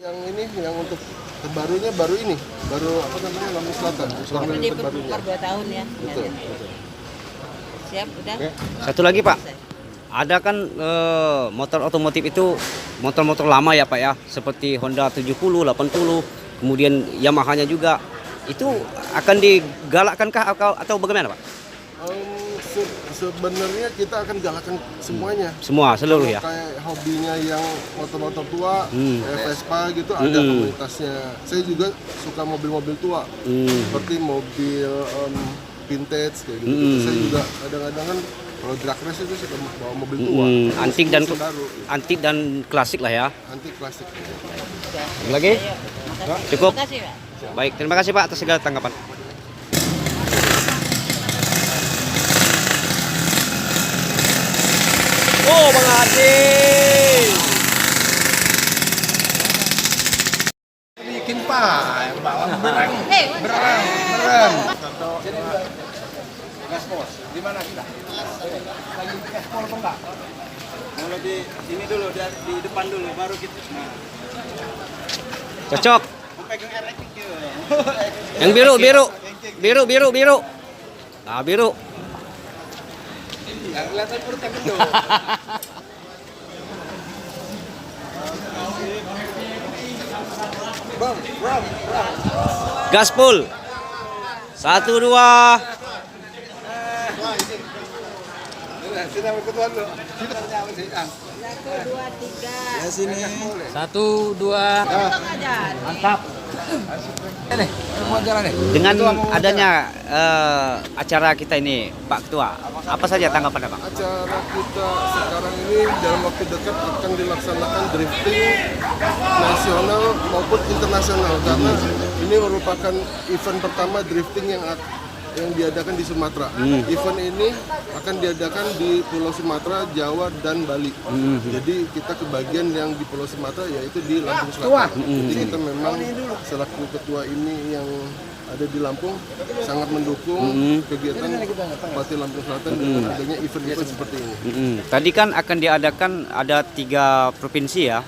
Yang ini, yang untuk terbarunya baru ini, baru apa namanya, Lampung Selatan. Jadi per 2 tahun ya. Betul. Siap, udah. Oke. Satu lagi Pak, ada kan motor otomotif itu motor-motor lama ya Pak ya, seperti Honda 70, 80, kemudian Yamaha-nya juga. Itu akan digalakkankah atau bagaimana Pak? Sebenarnya kita akan galakkan semuanya. Semua, seluruh ya? Kayak hobinya yang motor-motor tua, kayak Vespa gitu, ada komunitasnya. Saya juga suka mobil-mobil tua, seperti mobil vintage kayak gitu. Saya juga kadang-kadang kan kalau drag race itu suka bawa mobil tua. Antik dan klasik lah ya. Antik klasik. Lagi? Cukup? Terima kasih, Pak. Baik, terima kasih Pak atas segala tanggapan. Oh, Bang Adi. Bikin pak, berang. Gaspol, di mana kita? Lagi gaspol apa enggak? Mulai di sini dulu, di depan dulu, baru kita. Cocok. Pegang RX gitu. Yang biru. Nah, biru. Yang kelihatan perutnya gendut. Bang. Gaspol. 1, 2. Sini sama ketua dulu. Sini. 1, 2, 3. Ya sini. 1, 2. Mantap. Mau jalan nih. Dengan adanya acara kita ini, Pak Ketua, apa saja tanggapan Pak? Acara kita sekarang ini dalam waktu dekat akan dilaksanakan drifting nasional maupun internasional, karena ini merupakan event pertama drifting yang diadakan di Sumatera. Event ini akan diadakan di Pulau Sumatera, Jawa, dan Bali. Jadi kita kebagian yang di Pulau Sumatera, yaitu di Lampung Selatan. Jadi kita memang selaku ketua ini yang ada di Lampung sangat mendukung kegiatan Bupati Lampung Selatan dengan adanya event-event seperti ini. Tadi kan akan diadakan ada 3 provinsi ya.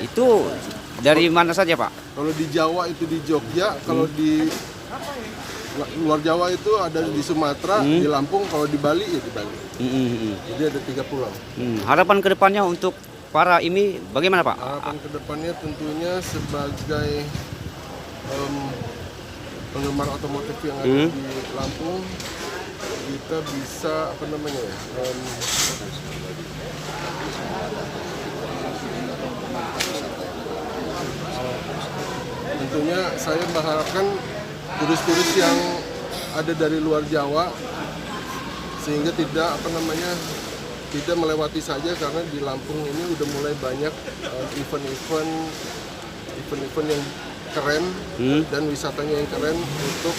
Itu dari mana saja Pak? Kalau di Jawa itu di Jogja, kalau di luar Jawa itu ada di Sumatera, di Lampung, kalau di Bali ya di Bali. Jadi ada 3 pulau. Harapan kedepannya untuk para ini bagaimana Pak? Harapan kedepannya tentunya sebagai penggemar otomotif yang ada di Lampung, kita bisa apa namanya ya? Tentunya saya mengharapkan turis-turis yang ada dari luar Jawa sehingga tidak tidak melewati saja, karena di Lampung ini udah mulai banyak event-event yang keren dan wisatanya yang keren untuk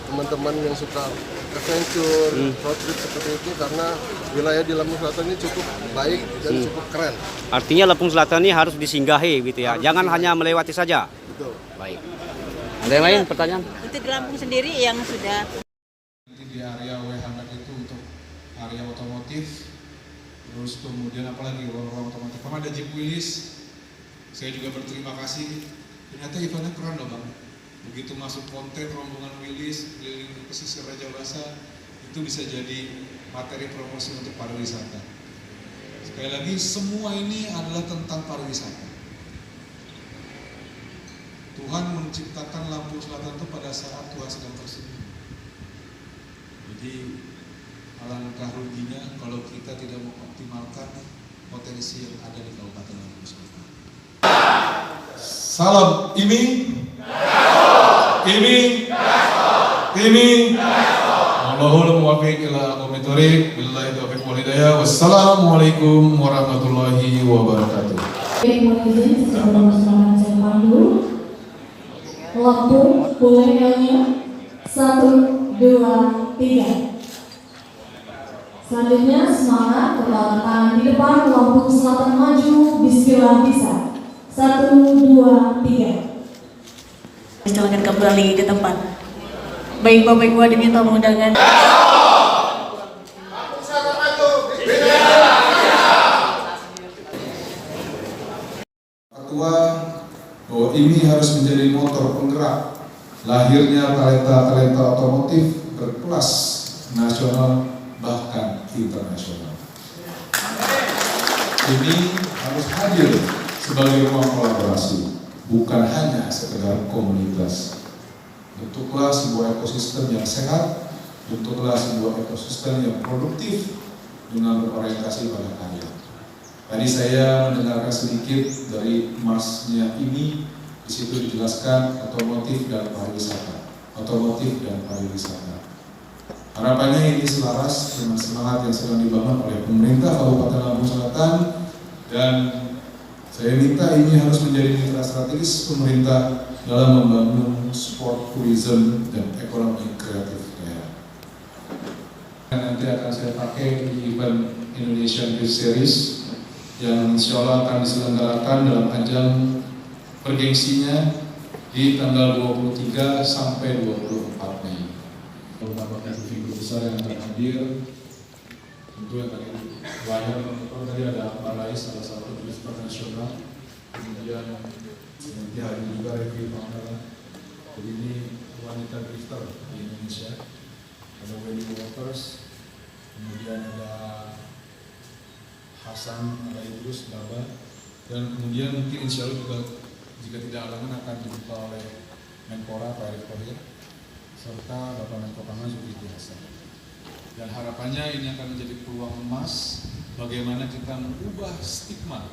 teman-teman yang suka adventure, road trip seperti itu, karena wilayah di Lampung Selatan ini cukup baik dan cukup keren. Artinya Lampung Selatan ini harus disinggahi gitu ya, jangan hanya melewati saja. Betul. Baik. Ada yang lain pertanyaan? Untuk di Lampung sendiri yang sudah di area Wehangan itu untuk area otomotif, terus kemudian apalagi ruang-ruang otomotif. Kemarin ada Jeep Willys, saya juga berterima kasih. Ternyata eventnya keren loh Bang. Begitu masuk konten rombongan Willys keliling pesisir Raja Basa, itu bisa jadi materi promosi untuk pariwisata. Sekali lagi, semua ini adalah tentang pariwisata. Tuhan menciptakan Lampung Selatan itu pada saat Tuhan sedang tersenyum. Jadi alangkah ruginya kalau kita tidak mengoptimalkan potensi yang ada di Kabupaten Lampung Selatan. Salam iming, Allahul muwaffiq ila aqwamit thoriq, billahi taufiq wal hidayah. Wassalamualaikum warahmatullahi wabarakatuh. Lampung, boleh nyanyi 1, 2, 3. Selanjutnya semangat, kepala tangan di depan, Lampung Selatan maju, bismillah bisa. 1, 2, 3. Silakan kembali ke tempat. Baik Bapak Ibu diminta undangan. Ketua bahwa ini harus menjadi motor penggerak lahirnya talenta-talenta otomotif berkelas nasional bahkan internasional. Ini harus hadir sebagai ruang kolaborasi, bukan hanya sekedar komunitas. Bentuklah sebuah ekosistem yang sehat, bentuklah sebuah ekosistem yang produktif dengan berorientasi pada karya. Tadi saya mendengarkan sedikit dari masnya ini, di situ dijelaskan otomotif dan pariwisata. Otomotif dan pariwisata. Harapannya ini selaras dengan semangat yang sedang dibangun oleh pemerintah Kabupaten Lampung Selatan, dan saya minta ini harus menjadi mitra strategis pemerintah dalam membangun sport, tourism, dan ekonomi kreatif daerah. Nanti akan saya pakai di event Indonesian Drift Series yang insya Allah akan diselenggarakan dalam ajang bergengsinya di tanggal 23 sampai 24 Mei. Beberapa figur besar yang akan hadir, tentu yang tadi tadi ada Mbak Rais, salah satu drifter nasional, kemudian nanti hadir juga Revi Pangkala, jadi ini wanita drifter di Indonesia, ada Wendy Waters, kemudian ada Hasan, ada Idrus, Baba, dan kemudian mungkin insya Allah juga jika tidak halangan akan dibuka oleh Menpora Pak Erick Thohir serta Bapak Menko Pembangunan Zulkifli Hasan. Dan harapannya ini akan menjadi peluang emas bagaimana kita mengubah stigma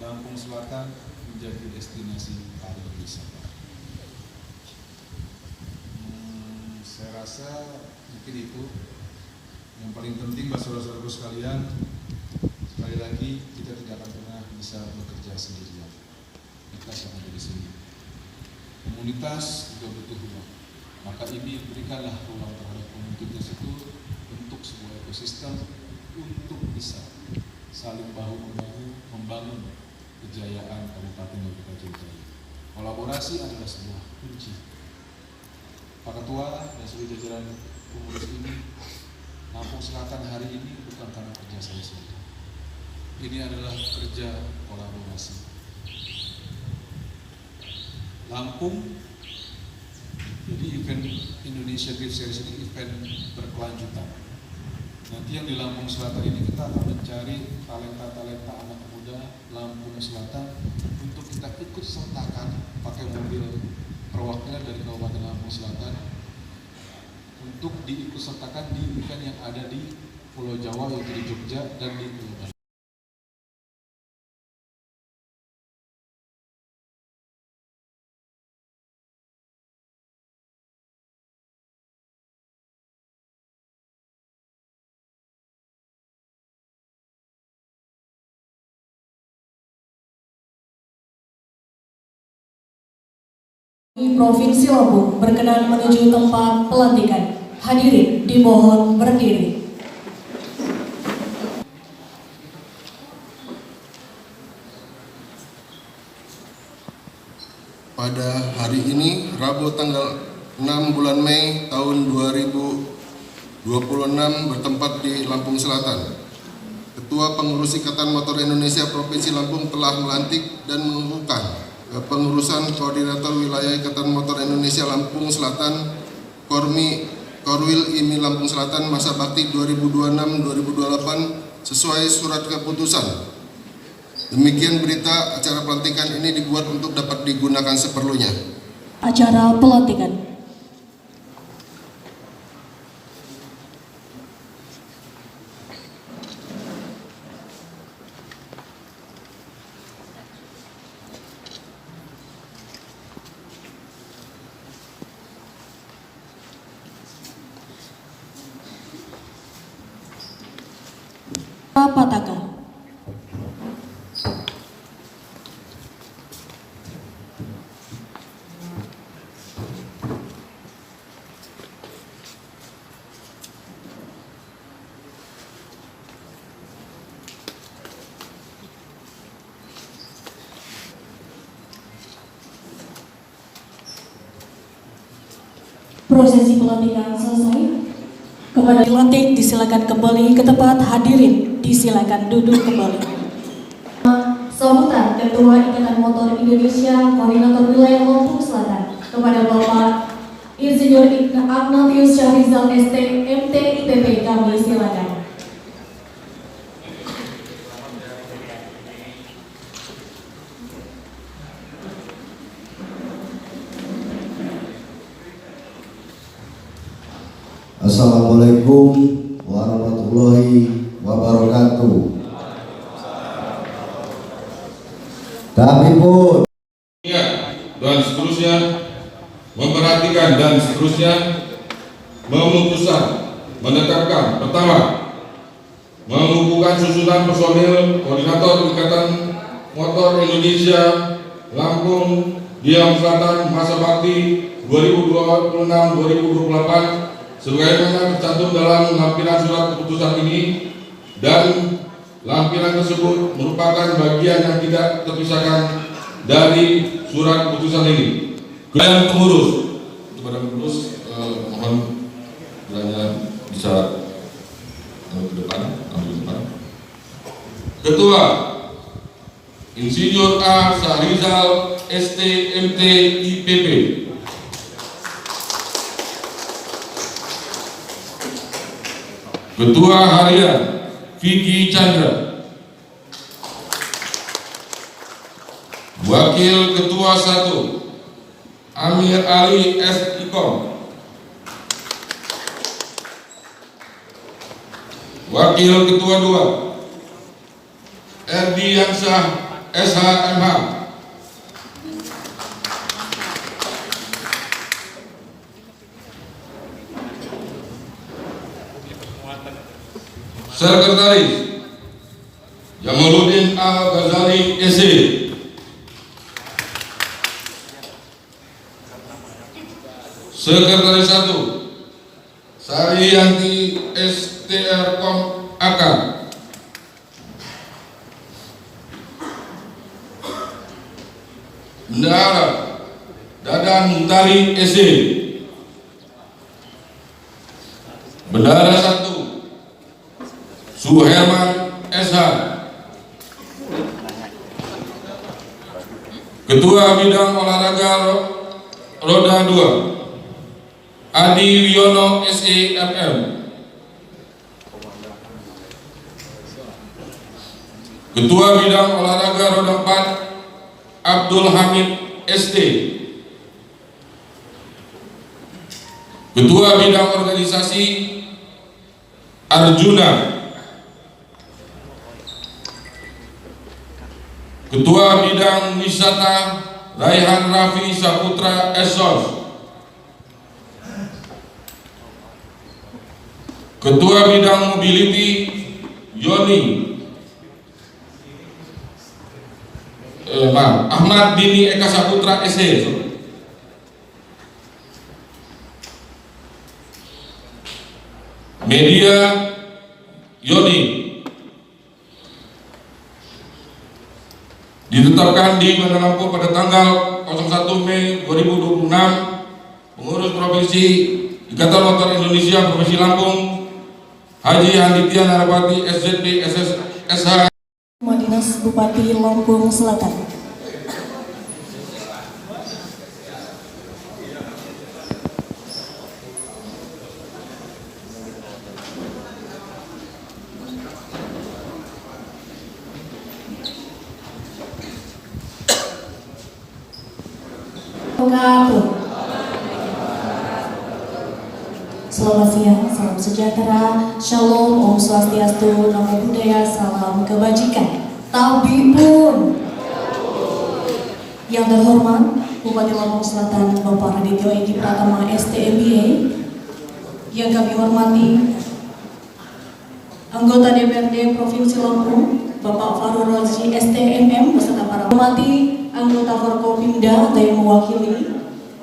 Lampung Selatan menjadi destinasi pariwisata. Saya rasa mungkin itu yang paling penting, saudara-saudaraku sekalian. Sekali lagi, kita tidak akan pernah bisa bekerja sendirian. Kita yang ada di sini. Komunitas juga butuh ruang. Maka ini berikanlah ruang terhadap komunitas itu untuk sebuah ekosistem untuk bisa saling bahu-membahu membangun kejayaan Kabupaten yang kita cintai. Kolaborasi adalah sebuah kunci. Pak Ketua dan seluruh jajaran pengurus ini, Lampung Selatan hari ini bukan karena kerja saya saja. Ini adalah kerja kolaborasi. Lampung, jadi event Indonesia Drift Series ini event berkelanjutan. Nanti yang di Lampung Selatan ini kita akan mencari talenta-talenta anak muda Lampung Selatan untuk kita ikut sertakan pakai mobil perwakilan dari Kabupaten Lampung Selatan untuk diikut sertakan di event yang ada di Pulau Jawa, yaitu di Jogja dan di Pulau Bali. Provinsi Lampung berkenan menuju tempat pelantikan. Hadirin dimohon berdiri. Pada hari ini, Rabu tanggal 6 bulan Mei tahun 2026 bertempat di Lampung Selatan. Ketua Pengurus Ikatan Motor Indonesia Provinsi Lampung telah melantik dan mengukuhkan kepengurusan Koordinator Wilayah Ikatan Motor Indonesia Lampung Selatan Korwil IMI Lampung Selatan masa bakti 2026-2028 sesuai surat keputusan. Demikian berita acara pelantikan ini dibuat untuk dapat digunakan seperlunya. Acara pelantikan. Pataka. Prosesi pelantikan selesai. Kepada dilantik disilakan kembali ke tempat, hadirin disilakan duduk kembali. Sambutan Ketua Ikatan Motor Indonesia Koordinator Wilayah Lampung Selatan kepada Bapak Insinyur Ignatius Syahrizal ST MT IPP, kami silakan. Assalamualaikum warahmatullahi wabarakatuh. Kami pun dan seterusnya memperhatikan dan seterusnya memutuskan menetapkan pertama mengukuhkan susunan personil koordinator Ikatan Motor Indonesia Lampung Diam Selatan masa bakti 2026-2028 sebagaimana tercantum dalam lampiran surat keputusan ini, dan lampiran tersebut merupakan bagian yang tidak terpisahkan dari surat keputusan ini. Dan pengurus, kepada pengurus mohon kiranya bisa ke depan, ambil depan. Ketua Insinyur A. Syahrizal ST MT IPP. Ketua Harian Vicky Chandra. Wakil Ketua 1 Amir Ali S. Ikom. Wakil Ketua 2 Erdi Yansyah SHMH. Sekretaris Jamaluddin Al-Ghazali SC. Sekretaris 1 Sariyanti STR Kom AK. Bendahara Dadan Muntari SC. Bendahara 1 Suherman SH. Ketua Bidang Olahraga Roda 2 Adi Wiono SEMM. Ketua Bidang Olahraga Roda 4 Abdul Hamid ST. Ketua Bidang Organisasi Arjuna. Ketua Bidang Wisata Raihan Raffi Saputra Esos. Ketua Bidang Mobility Yoni Ahmad Dini Eka Saputra SE. Media Yoni. Ditetapkan di Bandar Lampung pada tanggal 01 Mei 2026. Pengurus Provinsi Ikatan Motor Indonesia Provinsi Lampung Haji Handitya Narapati SZP SH. Dinas Bupati Lampung Selatan. Selamat siang, salam sejahtera, shalom, om swastiastu, namo buddhaya, salam kebajikan. Tapi pun yang terhormat Bupati Lampung Selatan Bapak Radityo Edi Pratama STMBA, yang kami hormati anggota DPRD Provinsi Lampung Bapak Farul Rozi STMM beserta para hormati anggota Forkopimda atau yang mewakili,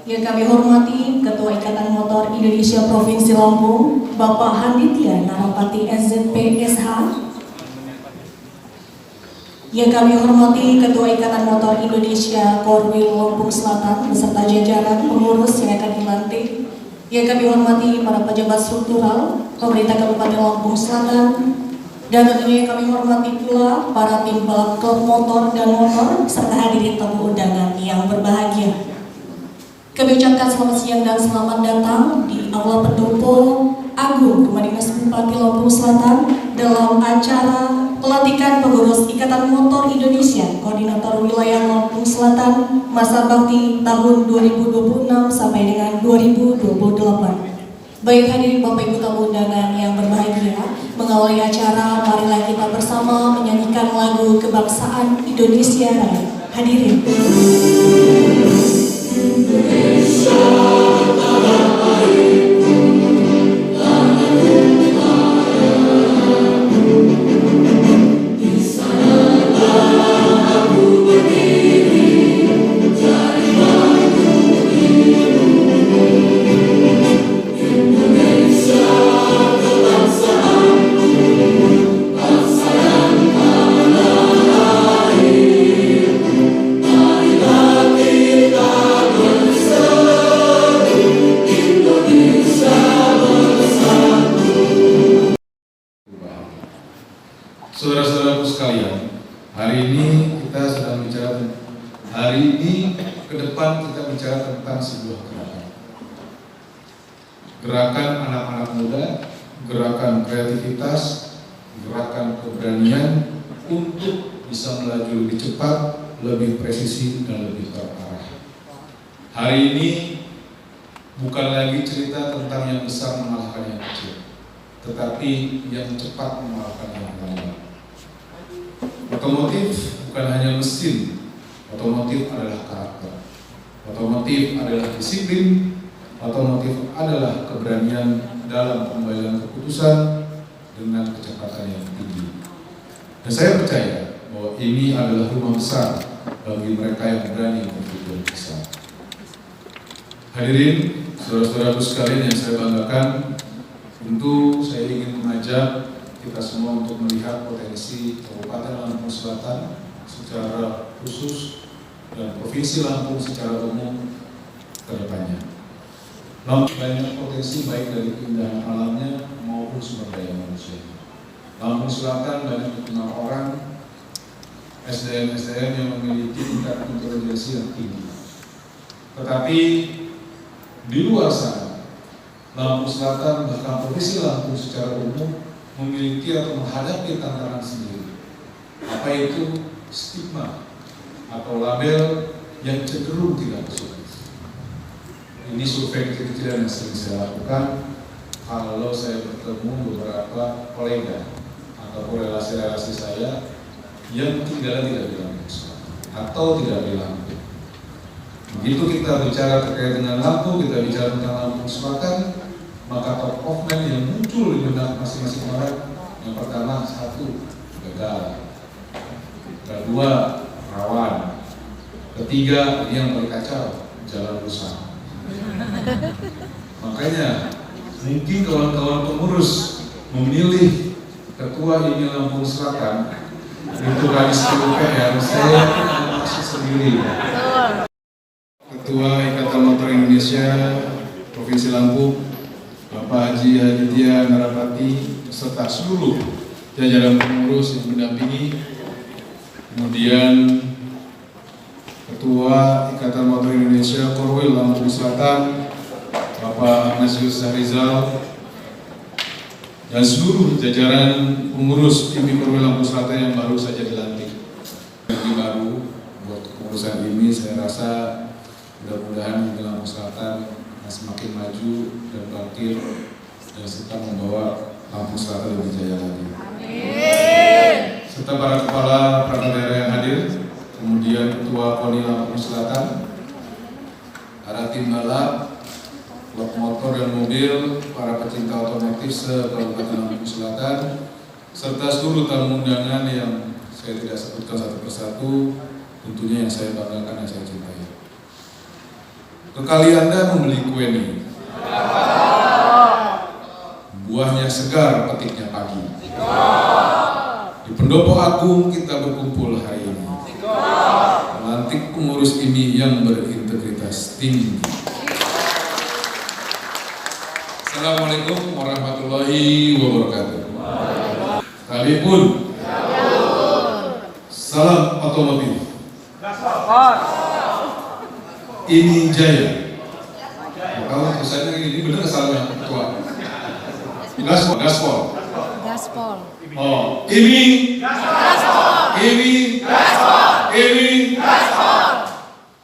yang kami hormati Ketua Ikatan Motor Indonesia Provinsi Lampung Bapak Handitya Narapati SZP SH, yang kami hormati Ketua Ikatan Motor Indonesia Korwil Lampung Selatan beserta jajaran pengurus yang akan dilantik, yang kami hormati para pejabat struktural pemerintah Kabupaten Lampung Selatan, Dan tentunya kami hormati pula para tim balap klub motor dan motor serta hadirin tamu undangan yang berbahagia. Kami ucapkan selamat siang dan selamat datang di Aula Pendopo Agung Kemadinas Bupati Lampung Selatan dalam acara pelantikan pengurus Ikatan Motor Indonesia Koordinator Wilayah Lampung Selatan masa bakti tahun 2026 sampai dengan 2028. Baik hadirin Bapak Ibu tamu undangan yang berbahagia, mengawali acara marilah kita bersama menyanyikan lagu kebangsaan Indonesia Raya. Hadirin. Indonesia tanah airku, tanah kelahiranku, di sanalah aku berdiri, cari batu hidupku. Indonesia kebangsaanku, bangsa yang tanah airku, marilah kita bersatu, Indonesia bersatu. Saudara-saudaraku sekalian, hari ini kita sedang bicara ke depan kita bicara tentang sebuah gerakan anak-anak muda, gerakan kreativitas, gerakan keberanian untuk bisa melaju lebih cepat, lebih presisi, dan lebih terarah. Hari ini bukan lagi cerita tentang yang besar mengalahkan yang kecil, tetapi yang cepat mengalahkan yang lambat. Otomotif bukan hanya mesin, otomotif adalah karakter, otomotif adalah disiplin, otomotif adalah keberanian dalam pengambilan keputusan dengan kecepatan yang tinggi. Dan saya percaya bahwa ini adalah rumah besar bagi mereka yang berani berpikir besar. Hadirin, saudara-saudaraku sekalian yang saya banggakan, tentu saya ingin mengajak kita semua untuk melihat potensi Kabupaten Lampung Selatan secara khusus dan Provinsi Lampung secara umum ke depannya. Lampung banyak potensi baik dari keindahan alamnya maupun sumber daya manusia. Lampung Selatan banyak dikenal orang, SDM yang memiliki tingkat intelijensi yang tinggi. Tetapi di luar sana, Lampung Selatan bahkan Provinsi Lampung secara umum memiliki atau menghadapi tantangan sendiri. Apa itu stigma atau label yang cenderung tidak positif. Ini survei kecil-kecilan yang sering saya lakukan kalau saya bertemu beberapa kolega atau relasi-relasi saya yang tinggal tidak di Lampung Selatan atau tidak di Lampung. Begitu kita bicara terkait dengan Lampung, kita bicara tentang Lampung Selatan, maka top of mind yang muncul di benak masing-masing orang, yang pertama satu, gagal, kedua, rawan, ketiga, yang paling kacau, jalan rusak. Makanya mungkin kawan-kawan pengurus memilih ketua ini Lampung Selatan itu gadis PUPR, saya masih sendiri. Ketua Ikatan Motor Indonesia Provinsi Lampung, Bapak Haji Aditya Narapati beserta seluruh jajaran pengurus yang mendampingi, kemudian Ketua Ikatan Motor Indonesia Korwil Lampung Selatan, Bapak Ignatius Sahrizal, dan seluruh jajaran pengurus IMI Korwil Lampung Selatan yang baru saja dilantik. Yang baru buat kepengurusan ini, saya rasa mudah-mudahan di Lampung Selatan semakin maju dan bangkit dan serta membawa Lampung Selatan lebih jaya lagi. Amin. Serta para kepala perangkat daerah yang hadir, kemudian Ketua KONI Lampung Selatan, para tim balap, klub motor dan mobil, para pecinta otomotif se-Kabupaten Lampung Selatan, serta seluruh tamu undangan yang saya tidak sebutkan satu persatu, tentunya yang saya banggakan dan saya cintai. Kekali Anda membeli kue ini, buahnya segar, petiknya pagi. Di Pendopo Agung kita berkumpul hari ini, melantik pengurus ini yang berintegritas tinggi. Assalamualaikum warahmatullahi wabarakatuh. Kami pun. Salam otomotif. Ini Jaya. Kalau tulisannya ini benar salah ketua. Gaspol. Oh, ini. Ini.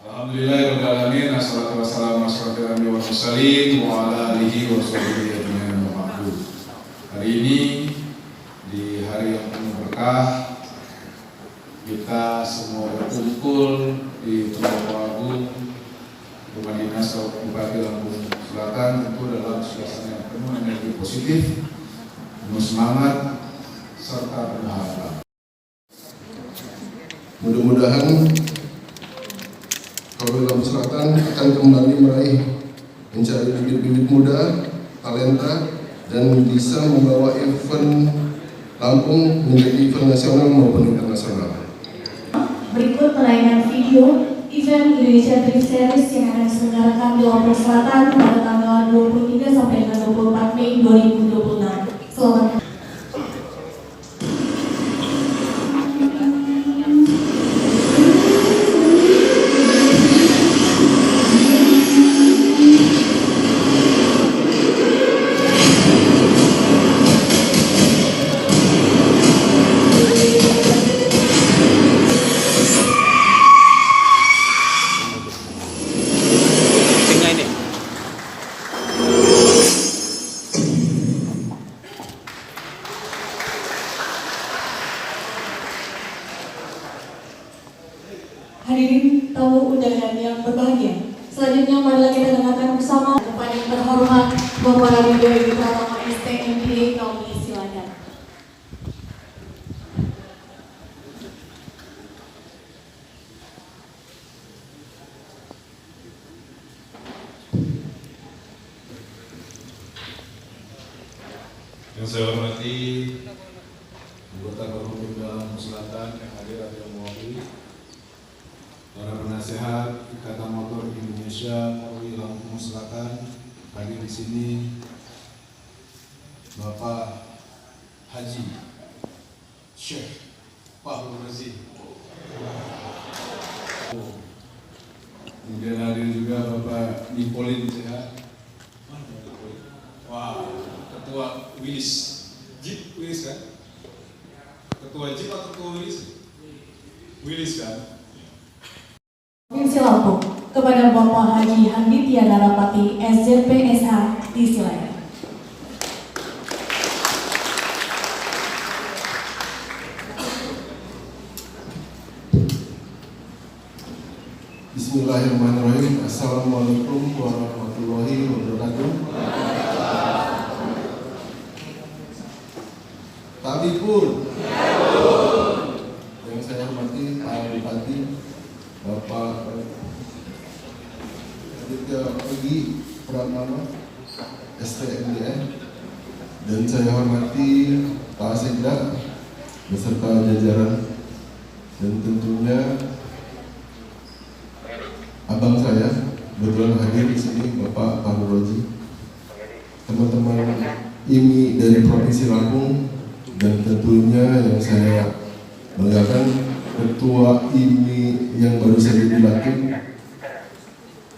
Alhamdulillah alamin. Assalatu wassalamu ala asyrofil anbiya'i wal mursalin wa ala alihi wa sahbihi ajmain. Hari ini di hari yang penuh berkah, kita semua berkumpul di Telaga Agung Rumah Dinas Bupati Lampung Selatan, tentu dalam suasana yang penuh energi positif, penuh semangat, serta penuh harapan. Mudah-mudahan Korwil Lampung Selatan akan kembali meraih mencari bibit-bibit muda, talenta, dan bisa membawa event Lampung menjadi event nasional maupun internasional. Berikut tayangan video event Indonesia Drift Series yang akan diselenggarakan di Lampung Selatan pada tanggal 23 sampai dengan 24 Mei 2026. Selamat. Hadirin tamu undangan yang berbahagia, selanjutnya marilah kita dengarkan bersama kepada yang terhormat Bapak Ridho Edi Pratama STMPA. Kami silakan. Yang saya hormati anggota Korwil Lampung Selatan yang hadir atau yang mewakili, para penasehat Ikatan Motor Indonesia Korwil Lampung Selatan, hadir di sini Bapak Haji Syekh Fahru Razi. Kemudian hadir juga Bapak Nipolin Sehat. Wah, Ketua Wilis, Jip Wilis kan? Ketua Jip atau Ketua Wilis? Wilis kan? Provinsi Lampung kepada Bapak Haji Handitya Darapati SZP SH disilakan. Bismillahirrahmanirrahim. Assalamualaikum warahmatullahi wabarakatuh. Tabipun. Yang saya hormati Pak Bupati, Bapak Aditya Egi Pratama STMDN, dan saya hormati Pak Sekda beserta jajaran, dan tentunya abang saya kebetulan hadir di sini, Bapak Fahru Razi, teman-teman IMI dari Provinsi Lampung, dan tentunya yang saya banggakan Ketua IMI yang baru saja dilantik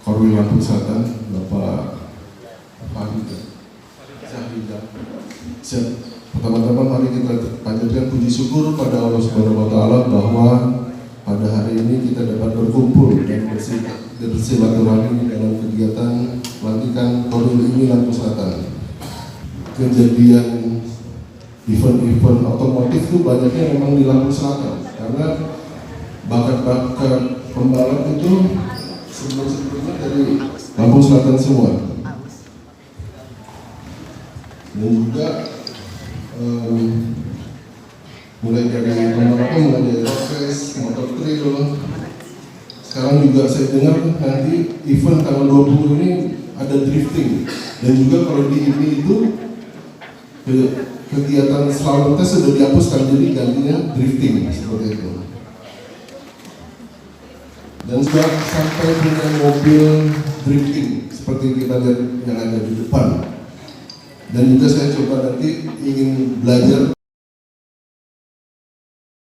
Korwil Lampung Selatan, Bapak Syahridah. Pertama-tama mari kita panjatkan puji syukur pada Allah Subhanahu wa Ta'ala bahwa pada hari ini kita dapat berkumpul dan bersilaturahmi dalam kegiatan pelantikan Korwil IMI Lampung Selatan. Kejadian event-event otomotif itu banyaknya memang di Lampung Selatan, karena bakat-bakat pembalap itu sebelum-sebelumnya dari Lampung Selatan semua. Dan juga mulai dari pembalapnya, mulai dari race, motor trail. Sekarang juga saya dengar nanti event tanggal 20 ini ada drifting, dan juga kalau di ini itu kegiatan slalom tes sudah dihapuskan, jadi gantinya drifting seperti itu. Dan sudah sampai punya mobil drifting seperti kita lihat yang ada di depan. Dan juga saya coba nanti ingin belajar